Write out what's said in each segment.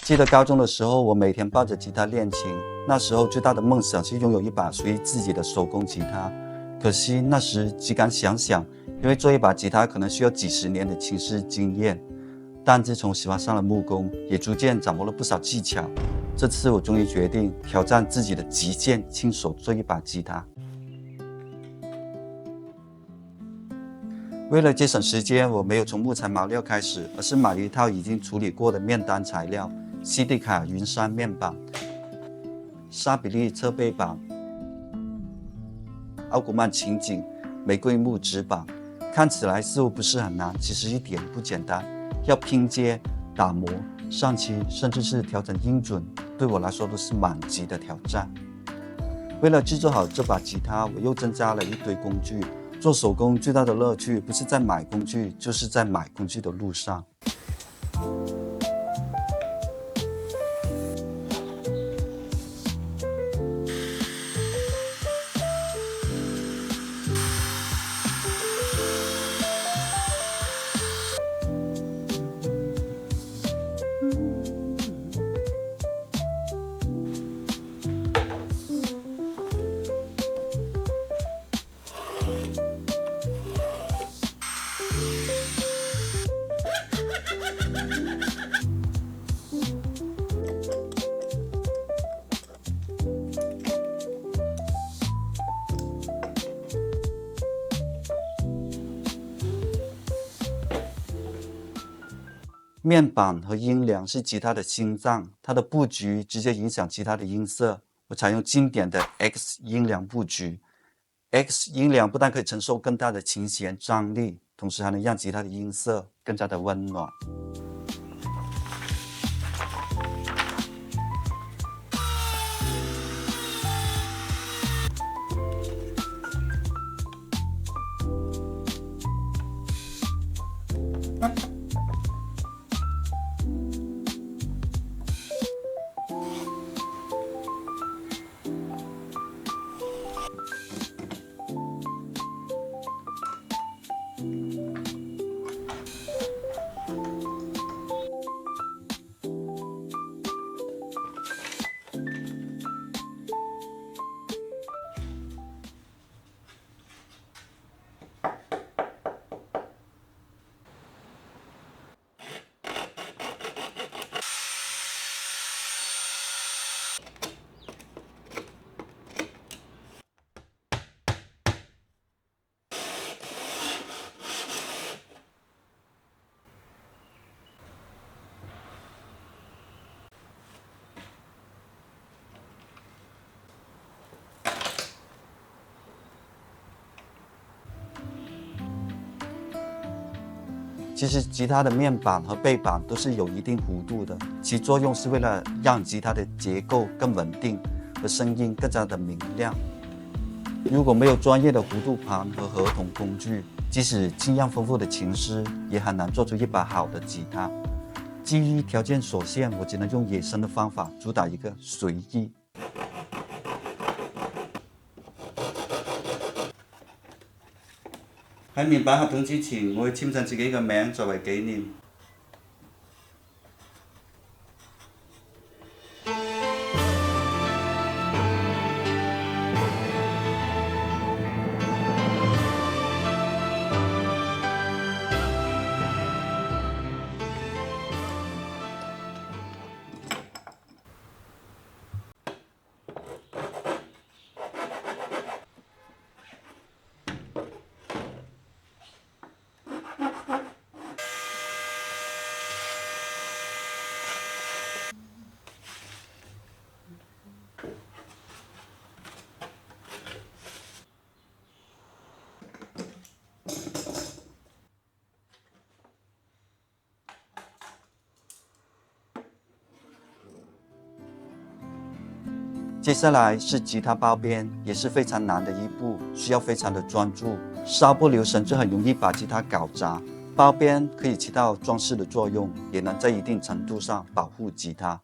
记得高中的时候，我每天抱着吉他练琴。那时候最大的梦想是拥有一把属于自己的手工吉他。可惜那时只敢想想，因为做一把吉他可能需要几十年的琴师经验。但自从喜欢上了木工，也逐渐掌握了不少技巧。这次我终于决定挑战自己的极限，亲手做一把吉他。为了节省时间，我没有从木材毛料开始，而是买了一套已经处理过的面单材料：西地卡云杉面板、沙比利侧背板、奥古曼琴颈、玫瑰木纸板。看起来似乎不是很难，其实一点不简单。要拼接、打磨、上漆，甚至是调整音准，对我来说都是满级的挑战。为了制作好这把吉他，我又增加了一堆工具。做手工最大的乐趣，不是在买工具，就是在买工具的路上。面板和音梁是吉他的心脏，它的布局直接影响吉他的音色。我采用经典的 X 音梁布局。X 音梁不但可以承受更大的琴弦张力，同时还能让吉他的音色更加的温暖。其实吉他的面板和背板都是有一定弧度的，其作用是为了让吉他的结构更稳定，和声音更加的明亮。如果没有专业的弧度盘和合同工具，即使经验丰富的琴师也很难做出一把好的吉他。基于条件所限，我只能用野生的方法，主打一个随意。喺面板合同之前，我會簽上自己嘅名作為紀念。接下来是吉他包边，也是非常难的一步，需要非常的专注，稍不留神就很容易把吉他搞砸。包边可以起到装饰的作用，也能在一定程度上保护吉他。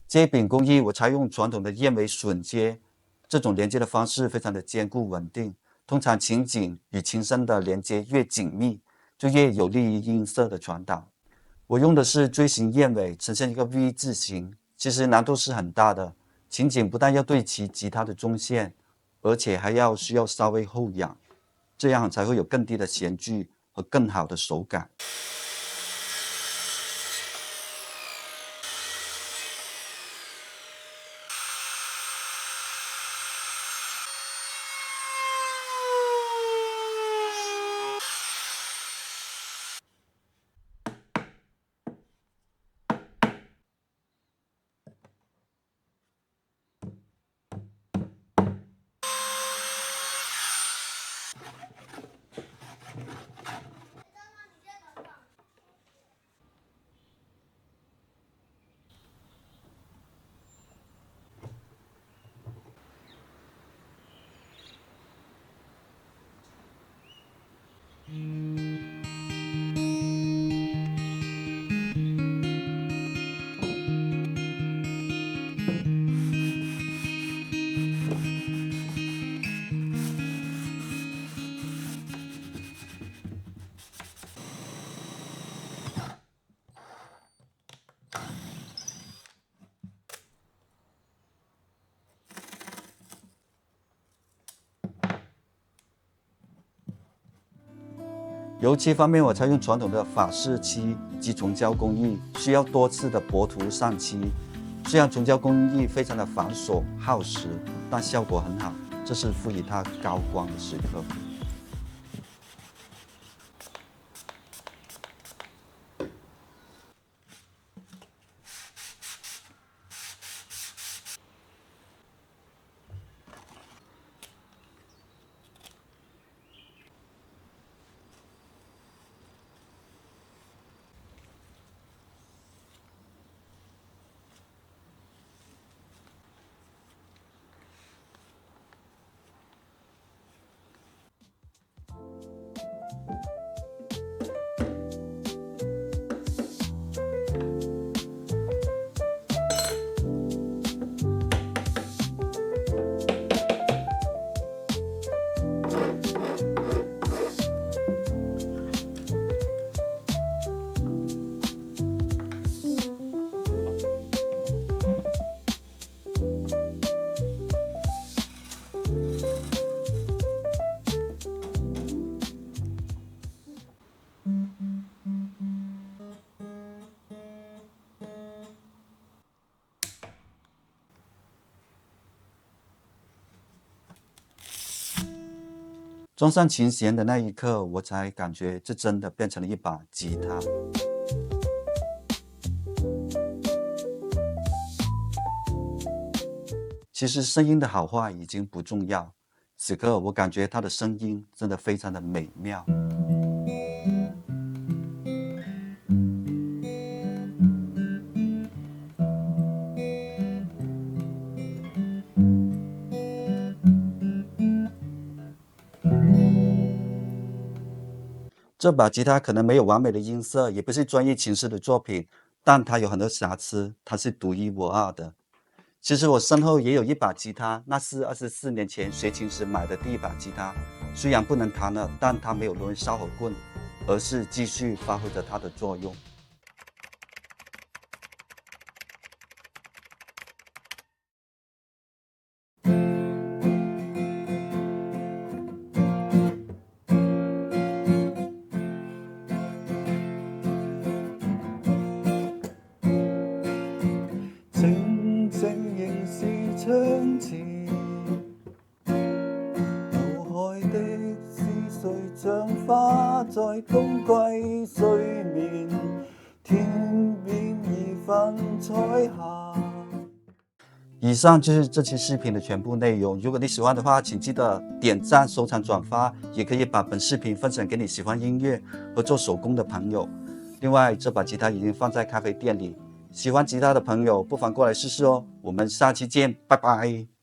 这一柄工艺我采用传统的燕尾榫接，这种连接的方式非常的坚固稳定。通常琴颈与琴身的连接越紧密，就越有利于音色的传导。我用的是锥形燕尾，呈现一个 V 字形，其实难度是很大的。琴颈不但要对齐吉他的中线，而且还需要稍微后仰，这样才会有更低的弦距和更好的手感。油漆方面，我采用传统的法式漆及重胶工艺，需要多次的薄涂上漆。虽然重胶工艺非常的繁琐耗时，但效果很好，这是赋予它高光的时刻。装上琴弦的那一刻，我才感觉这真的变成了一把吉他。其实声音的好坏已经不重要，此刻我感觉他的声音真的非常的美妙。这把吉他可能没有完美的音色，也不是专业琴师的作品，但它有很多瑕疵，它是独一无二的。其实我身后也有一把吉他，那是24年前学琴时买的第一把吉他，虽然不能弹了，但它没有沦为烧火棍，而是继续发挥着它的作用。靜靜仍是窗前，腦海的思緒像花在冬季睡眠，天邊已泛彩霞。以上就是这期视频的全部内容。如果你喜欢的话，请记得点赞、收藏、转发，也可以把本视频分享给你喜欢音乐和做手工的朋友。另外，这把吉他已经放在咖啡店里。喜欢吉他的朋友不妨过来试试哦，我们下期见，拜拜。